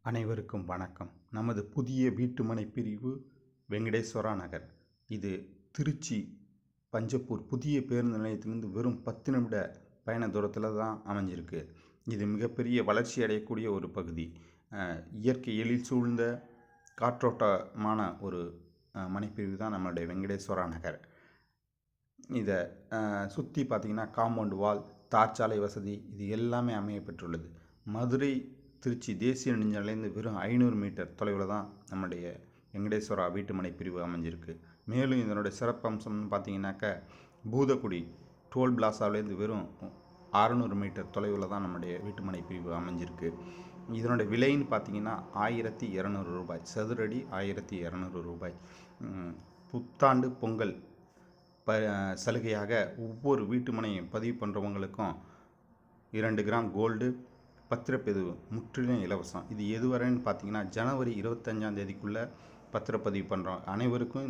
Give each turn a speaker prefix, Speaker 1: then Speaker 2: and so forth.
Speaker 1: அனைவருக்கும் வணக்கம். நமது புதிய வீட்டுமனை பிரிவு வெங்கடேஸ்வரா நகர். இது திருச்சி பஞ்சப்பூர் புதிய பேருந்து நிலையத்திலிருந்து வெறும் 10 நிமிட பயண தூரத்தில் தான் அமைஞ்சிருக்கு. இது மிகப்பெரிய வளர்ச்சி அடையக்கூடிய ஒரு பகுதி. இயற்கை எழில் சூழ்ந்த காற்றோட்டமான ஒரு மனைப்பிரிவு தான் நம்மளுடைய வெங்கடேஸ்வரா நகர். இதை சுற்றி பார்த்திங்கன்னா காம்பவுண்ட் வால், தார்ச்சாலை வசதி இது எல்லாமே அமையப்பெற்றுள்ளது. மதுரை திருச்சி தேசிய நெடுஞ்சாலையிலேருந்து வெறும் 500 மீட்டர் தொலைவில் தான் நம்முடைய வெங்கடேஸ்வரா வீட்டுமனை பிரிவு அமைஞ்சிருக்கு. மேலும் இதனுடைய சிறப்பம்சம்னு பார்த்தீங்கன்னாக்க பூதக்குடி டோல் பிளாசாவிலேருந்து வெறும் 600 மீட்டர் தொலைவில் தான் நம்முடைய வீட்டுமனை பிரிவு அமைஞ்சிருக்கு. இதனுடைய விலைன்னு பார்த்தீங்கன்னா 1200 ரூபாய், சதுரடி 1200 ரூபாய். புத்தாண்டு பொங்கல் சலுகையாக ஒவ்வொரு வீட்டுமனையும் பதிவு பண்ணுறவங்களுக்கும் 2 கிராம் கோல்டு பத்திரப்பதிவு முற்றிலும் இலவசம். இது எதுவரைன்னு பார்த்தீங்கன்னா ஜனவரி 25ஆம் தேதிக்குள்ளே பத்திரப்பதிவு பண்ணுறோம் அனைவருக்கும்